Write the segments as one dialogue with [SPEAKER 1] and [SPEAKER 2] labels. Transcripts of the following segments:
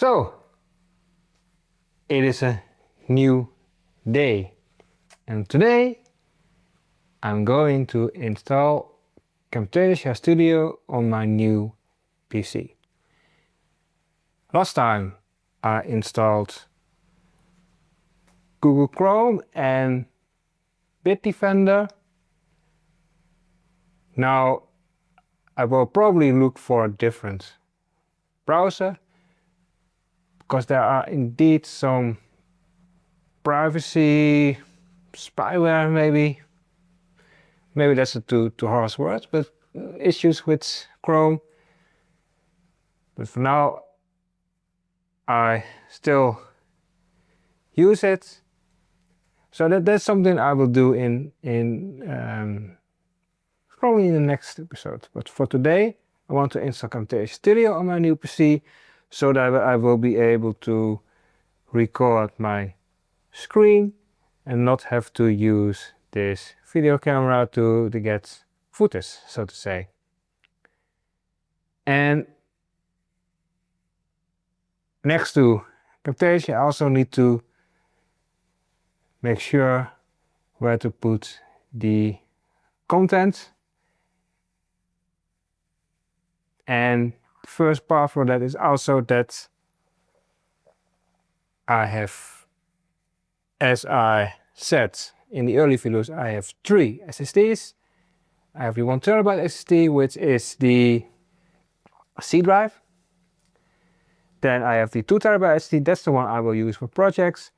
[SPEAKER 1] So, it is a new day, and today I'm going to install Camtasia Studio on my new PC. Last time I installed Google Chrome and Bitdefender. Now I will probably look for a different browser, because there are indeed some privacy spyware, maybe that's a too harsh word, but issues with Chrome. But for now I still use it, so that's something I will do probably in the next episode. But for today I want to install Camtasia Studio on my new PC, so that I will be able to record my screen and not have to use this video camera to get footage, so to say. And next to Camtasia, I also need to make sure where to put the content. And the first part for that is also that I have, as I said in the early videos, I have 3 SSDs. I have the 1TB SSD, which is the C drive. Then I have the 2TB SSD, that's the one I will use for projects,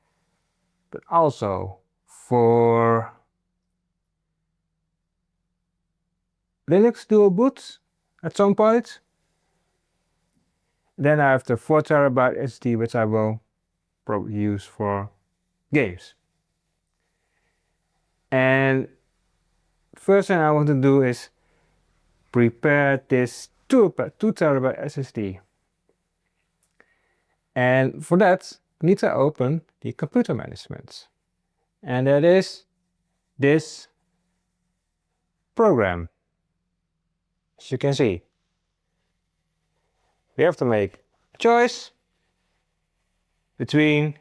[SPEAKER 1] but also for Linux dual boot at some point. Then I have the 4TB SSD, which I will probably use for games. And first thing I want to do is prepare this 2TB SSD. And for that I need to open the computer management. And that is this program. As you can see, we have to make a choice between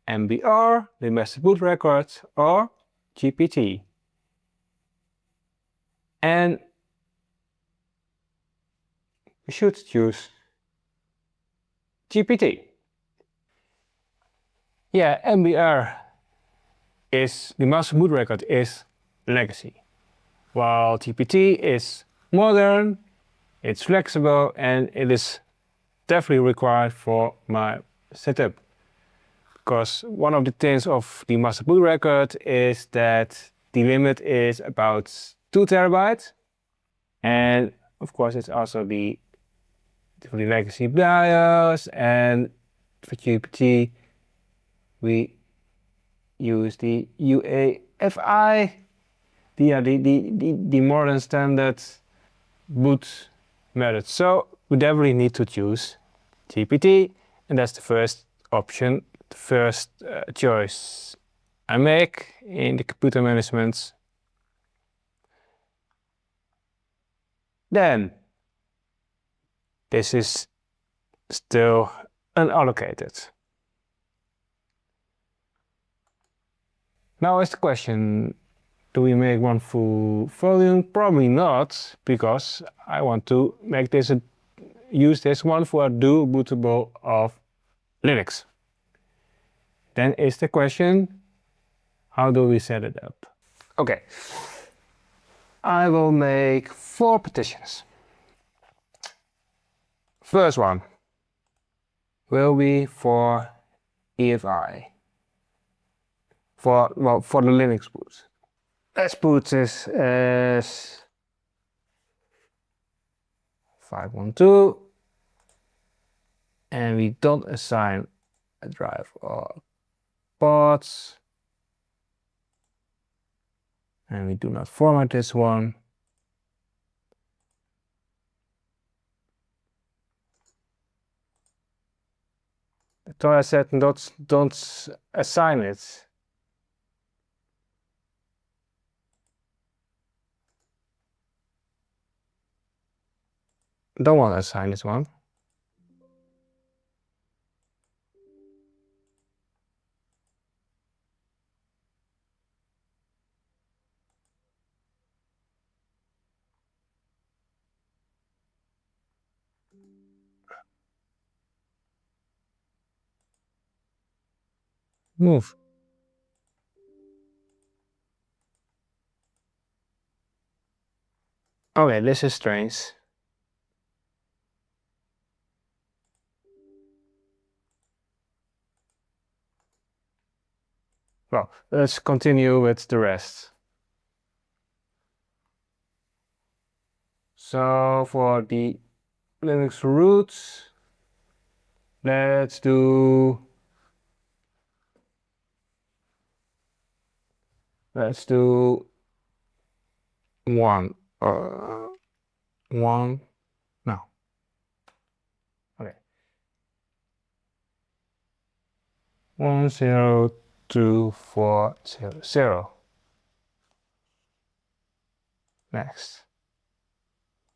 [SPEAKER 1] MBR, the master boot record, or GPT. And we should choose GPT. Yeah, MBR is the master boot record is legacy, while GPT is modern, it's flexible, and it is definitely required for my setup. Because one of the things of the master boot record is that the limit is about 2 TB, and of course it's also for the legacy BIOS, and for GPT we use the EFI, the modern standard boot method. So we definitely need to choose GPT, and that's the first option, the first choice I make in the computer management. Then this is still unallocated. Now is the question, do we make one full volume? Probably not, because I want to make this use this one for a dual bootable of Linux. Then is the question, how do we set it up? Okay, I will make 4 partitions. First one will be for EFI, for the Linux boot. Let's put this as 512, and we don't assign a drive or ports, and we do not format this one. So I said don't assign it. Don't want to assign this one. Move. Okay, this is strange. Well, let's continue with the rest. So for the Linux roots, let's do one. One. No. Okay. 102400. Next.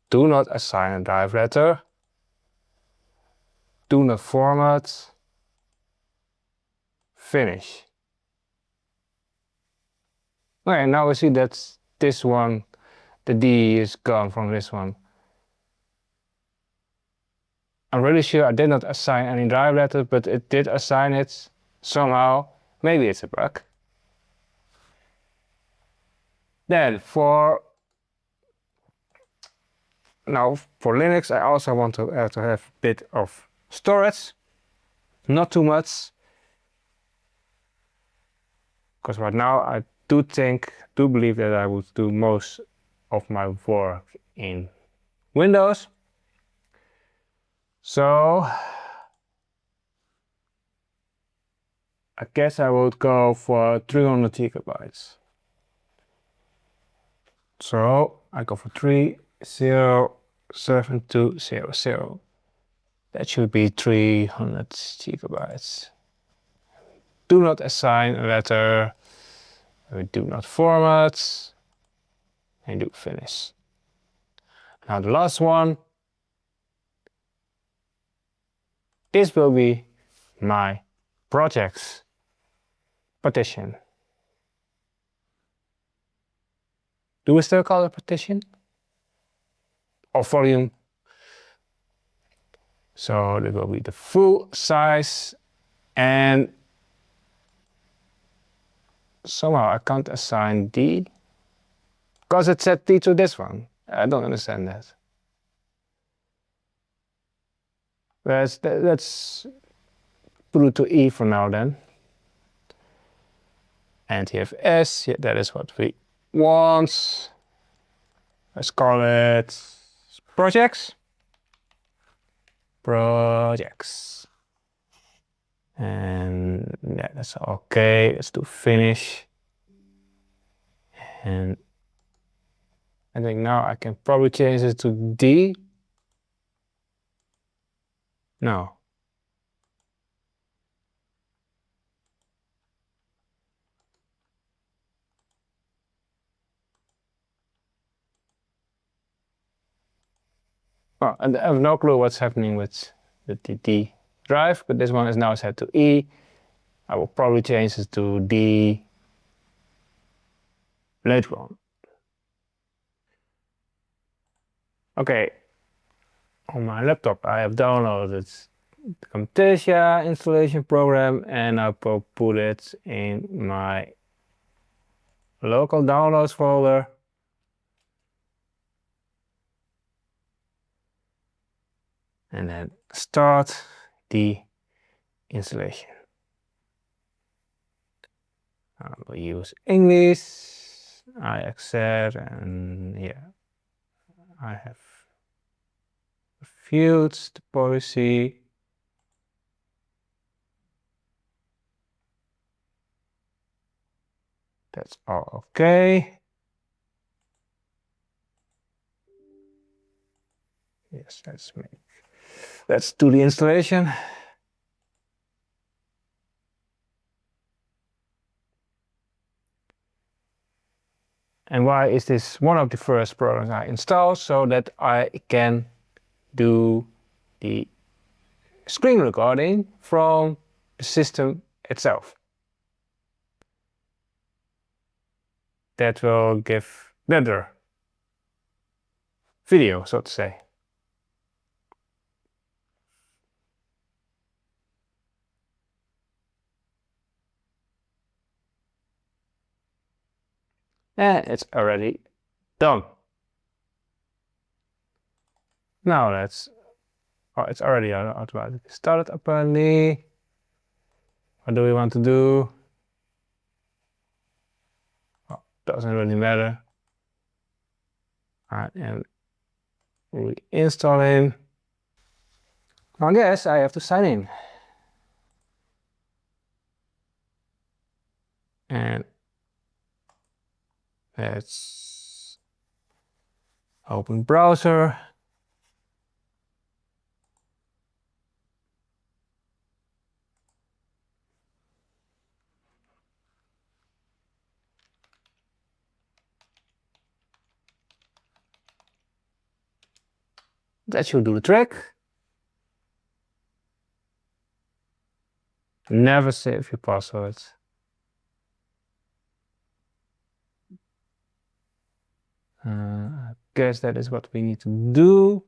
[SPEAKER 1] Do not assign a drive letter. Do not format. Finish. Okay, now we see that this one, the D is gone from this one. I'm really sure I did not assign any drive letter, but it did assign it somehow. Maybe it's a bug. Then for Linux, I also want to have a bit of storage, not too much, because right now I do believe that I would do most of my work in Windows. So I guess I would go for 300 gigabytes. So I go for 307200. That should be 300 gigabytes. Do not assign a letter. We do not format. And do finish. Now the last one. This will be my projects partition. Do we still call it partition? Or volume? So it will be the full size, and somehow I can't assign D because it said D to this one. I don't understand that. Let's put it to E for now then. And here have S, yeah, that is what we want. Let's call it projects. Projects. And yeah, that's okay. Let's do finish. And I think now I can probably change it to D. No. Well, and I have no clue what's happening with the D drive, but this one is now set to E. I will probably change it to D later on. Okay, on my laptop I have downloaded the Camtasia installation program, and I will put it in my local downloads folder. And then start the installation. I will use English, I accept, and yeah, I have reviewed the policy. That's all okay. Yes, let's do the installation. And why is this one of the first programs I install? So that I can do the screen recording from the system itself. That will give better video, so to say. And it's already done. Now let's, oh, it's already automatically started apparently. What do we want to do? Oh, doesn't really matter. And reinstalling. I guess I have to sign in. And let's open browser. That should do the trick. Never save your passwords. I guess that is what we need to do.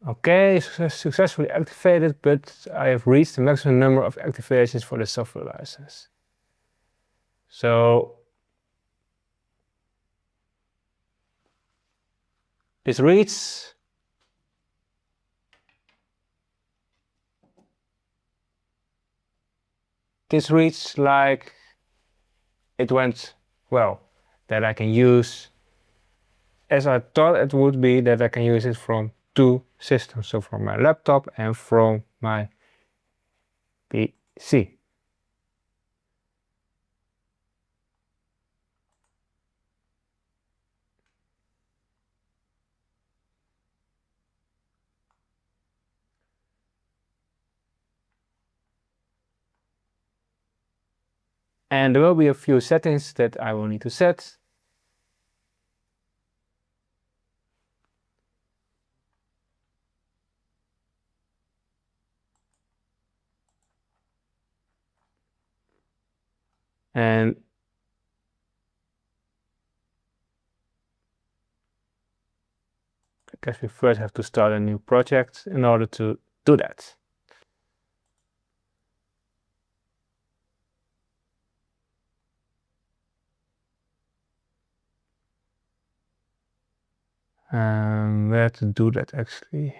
[SPEAKER 1] Okay, successfully activated, but I have reached the maximum number of activations for the software license. So this reads like it went well, that I can use, as I thought it would be, that I can use it from 2 systems, so from my laptop and from my PC. And there will be a few settings that I will need to set. And I guess we first have to start a new project in order to do that. Where to do that actually?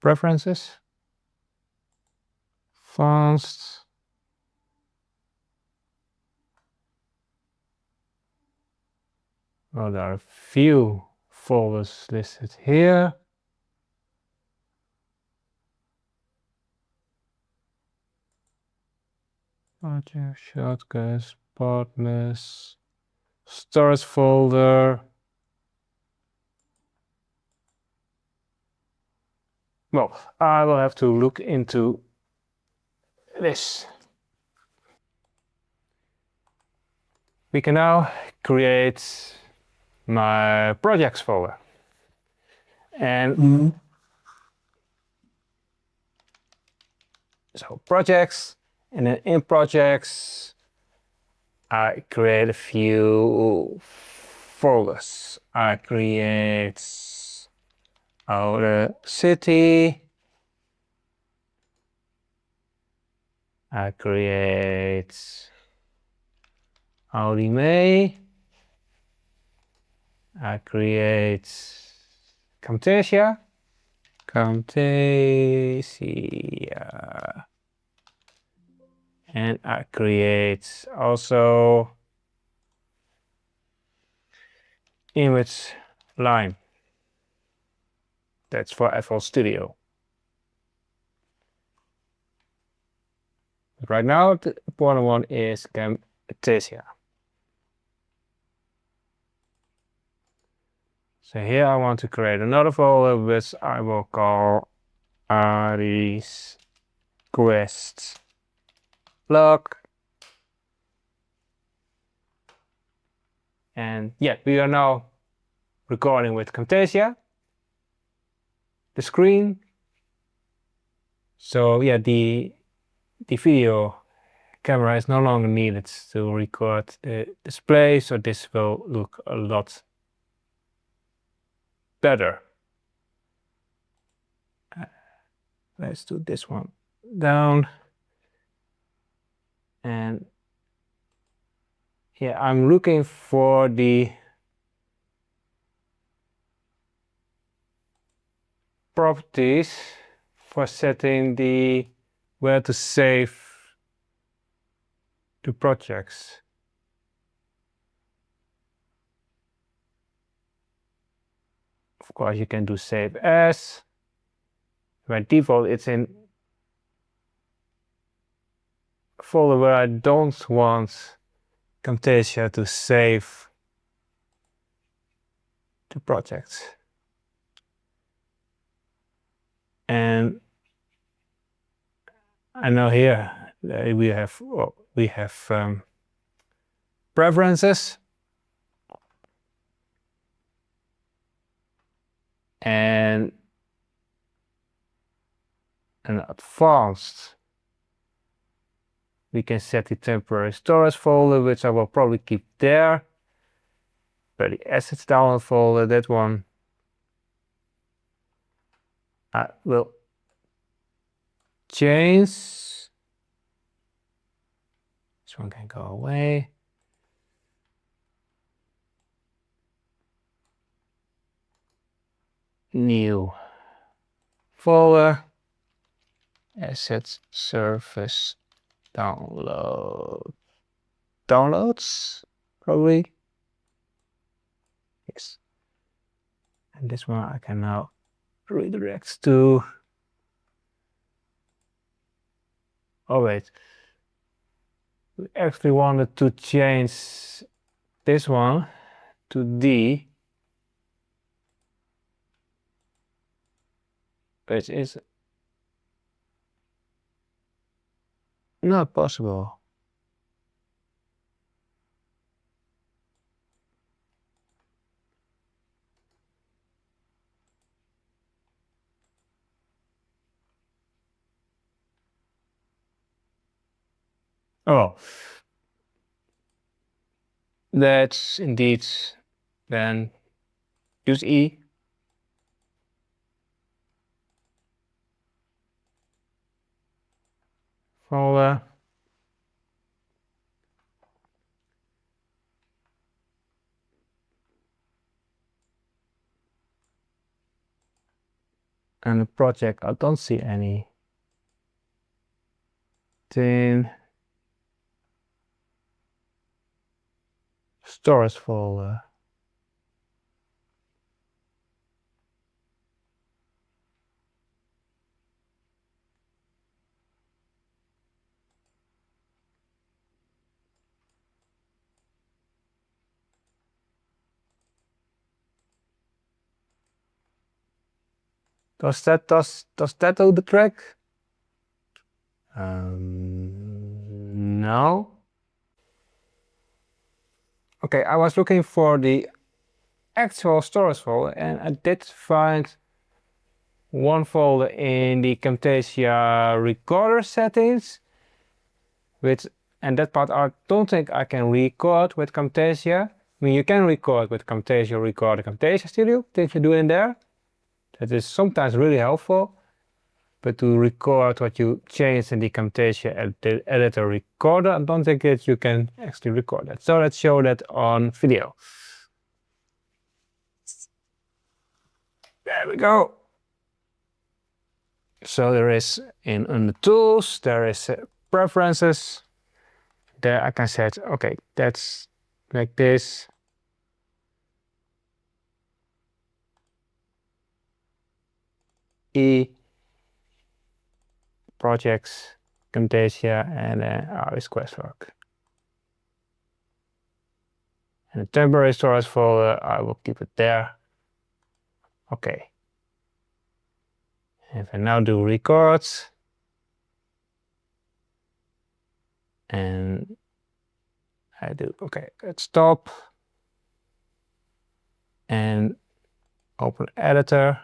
[SPEAKER 1] Preferences, advanced. Well, there are a few folders listed here. Project, shortcuts, partners, storage folder. Well, I will have to look into this. We can now create my projects folder. And so projects, and then in projects, I create a few folders. I create our city. I create Audi May. I create Camtasia. And I create also image line. That's for FL Studio. But right now, the important one is Camtasia. So here I want to create another folder which I will call Ari Quest Log. And yeah, we are now recording with Camtasia, the screen. So yeah, the video camera is no longer needed to record the display, so this will look a lot better. Let's do this one down. And yeah, I'm looking for the properties for setting the where to save the projects. Of course, you can do save as. By default, it's in a folder where I don't want Camtasia to save the projects. And I know here we have preferences, and an advanced we can set the temporary storage folder, which I will probably keep there, but the assets download folder, that one I will change. This one can go away. New folder, assets, service, downloads, probably. Yes. And this one I can now redirect to. Oh wait, we actually wanted to change this one to D, which is not possible. Oh, that's indeed then use E. Folder. And the project, I don't see any. Then storage folder. Does that do the trick? No. Okay, I was looking for the actual storage folder, and I did find one folder in the Camtasia recorder settings, and that part I don't think I can record with Camtasia. I mean, you can record with Camtasia Recorder, Camtasia Studio, things you do in there. That is sometimes really helpful, but to record what you change in the Camtasia editor recorder, I don't think that you can actually record that. So let's show that on video. There we go. So there is under tools, there is preferences. There I can set, okay, that's like this. E, projects, Camtasia, and Ari Quest Log. And the temporary storage folder, I will keep it there. Okay. If I now do records, and I do, okay, let's stop and open editor,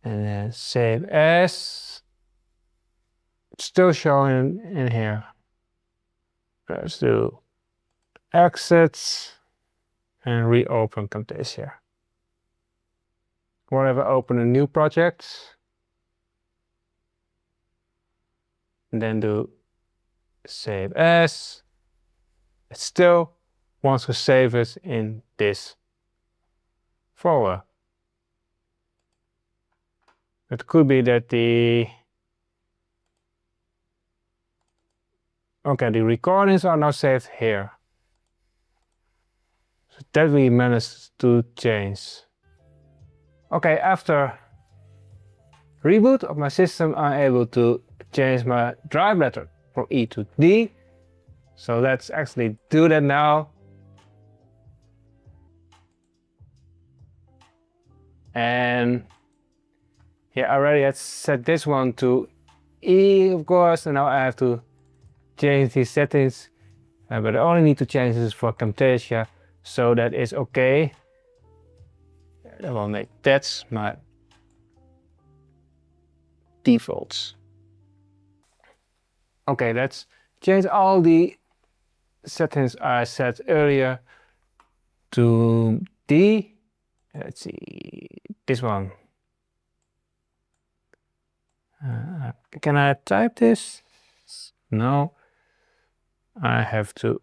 [SPEAKER 1] and then save as, still showing in here. Let's do exit and reopen Camtasia. Whenever I open a new project, and then do save as, it still wants to save it in this folder. It could be that the recordings are now saved here. So that we managed to change. Okay, after reboot of my system, I'm able to change my drive letter from E to D. So let's actually do that now. And yeah, I already had set this one to E, of course, and now I have to change these settings. But I only need to change this for Camtasia, so that is okay. I will make that's my defaults. Okay, let's change all the settings I set earlier to D. Let's see, this one. Can I type this? No. I have to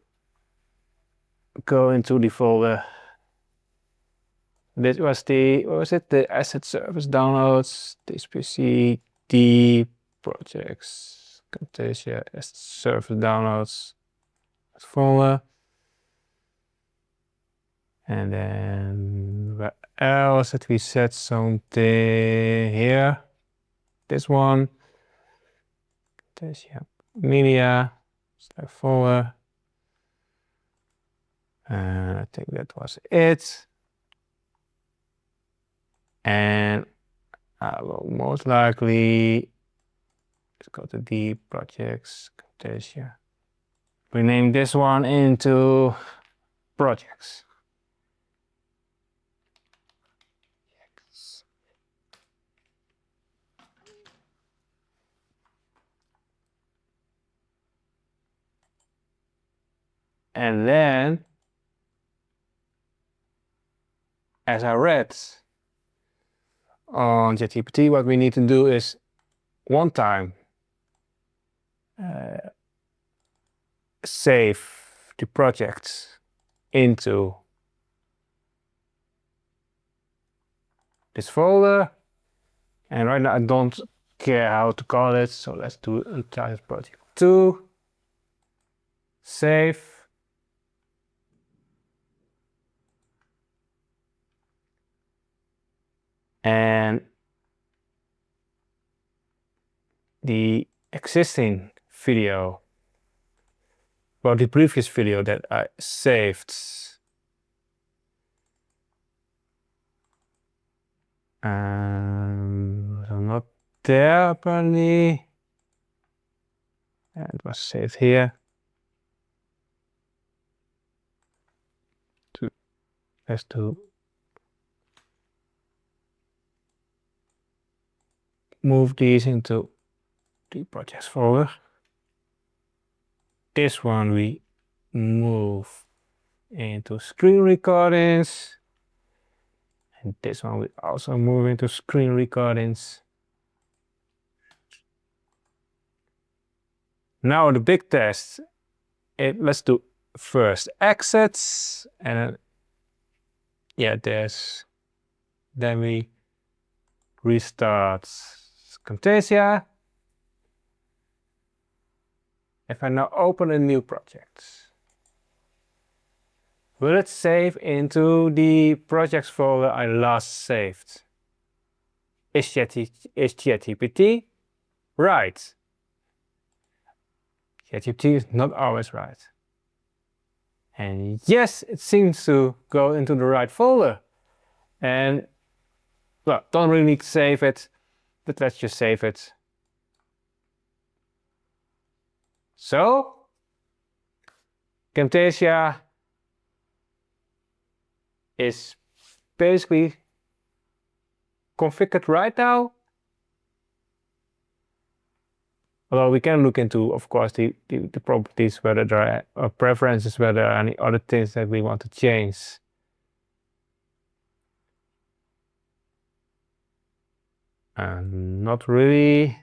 [SPEAKER 1] go into the folder. This was the, what was it? The asset service downloads, this PC, D projects, Camtasia asset service downloads folder. And then where else did we set something here? This one, Camtasia media, select folder. And I think that was it. And I will most likely let's go to the projects, Camtasia. Rename this one into projects. And then, as I read on ChatGPT, what we need to do is one time save the projects into this folder. And right now I don't care how to call it, so let's do entire project 2, save. And the existing video, well, the previous video that I saved, so not there apparently, and it was saved here. Let's do move these into the projects folder. This one we move into screen recordings. And this one we also move into screen recordings. Now the big test. Let's do first exits, and yeah, then we restart Camtasia. If I now open a new project, will it save into the projects folder I last saved? Is ChatGPT right? ChatGPT is not always right. And yes, it seems to go into the right folder. And well, don't really need to save it, but let's just save it. So, Camtasia is basically configured right now. Although we can look into, of course, the properties, whether there are preferences, whether there are any other things that we want to change. Not really.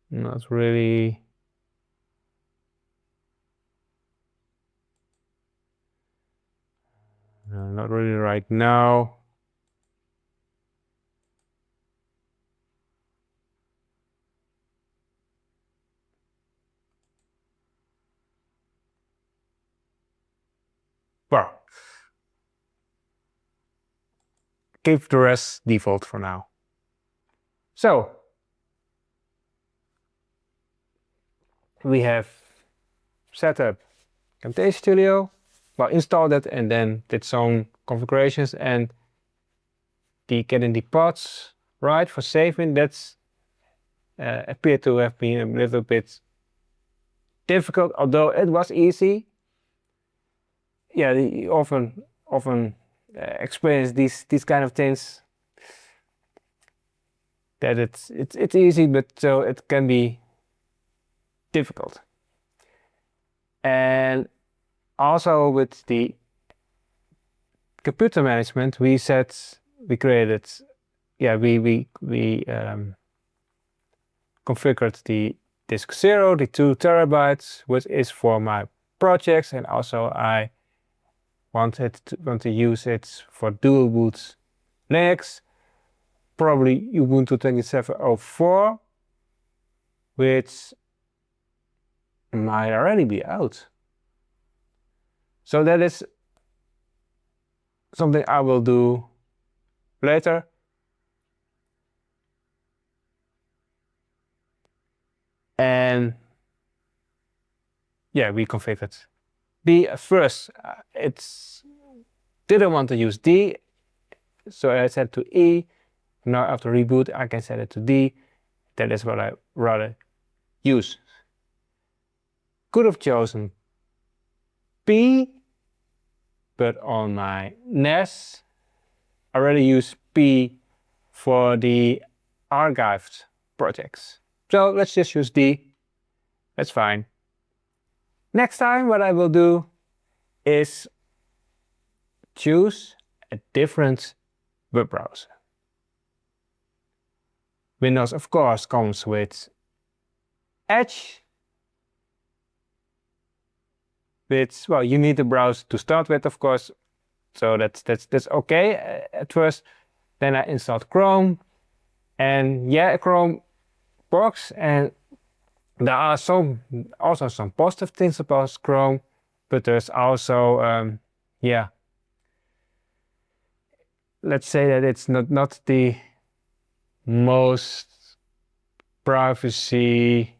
[SPEAKER 1] Not really. Not really right now. Well, keep the rest default for now. So we have set up Camtasia Studio, well, installed it and then did some configurations, and getting the paths right for saving, that's appeared to have been a little bit difficult, although it was easy. Yeah, you often experience these kind of things, that it's easy, but so it can be difficult. And also with the computer management, we created, yeah, we configured the disk 0, the 2 terabytes, which is for my projects, and also I want to use it for dual boot Linux, probably Ubuntu 27.04, which might already be out. So that is something I will do later. And yeah, we configured D at first. It's didn't want to use D, so I set to E. Now after reboot, I can set it to D. That is what I rather use. Could have chosen P, but on my NAS, I already use P for the archived projects. So let's just use D. That's fine. Next time, what I will do is choose a different web browser. Windows, of course, comes with Edge, which, well, you need a browser to start with, of course, so that's okay at first. Then I installed Chrome, and yeah, Chrome works, and there are also some positive things about Chrome, but there's also, yeah, let's say that it's not the most privacy.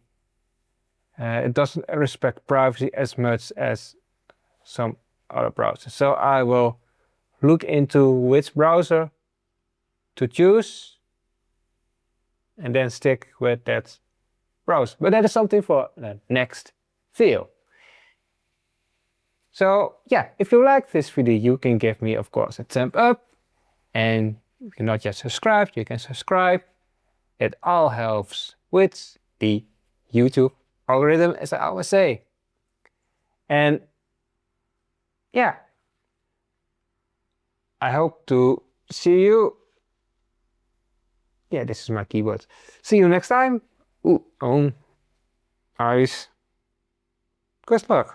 [SPEAKER 1] It doesn't respect privacy as much as some other browsers. So I will look into which browser to choose and then stick with that browser. But that is something for the next video. So yeah, if you like this video, you can give me, of course, a thumb up. And if you're not yet subscribed, you can subscribe. It all helps with the YouTube algorithm, as I always say. And yeah, I hope to see you. Yeah, this is my keyboard. See you next time. On Ari Quest Log.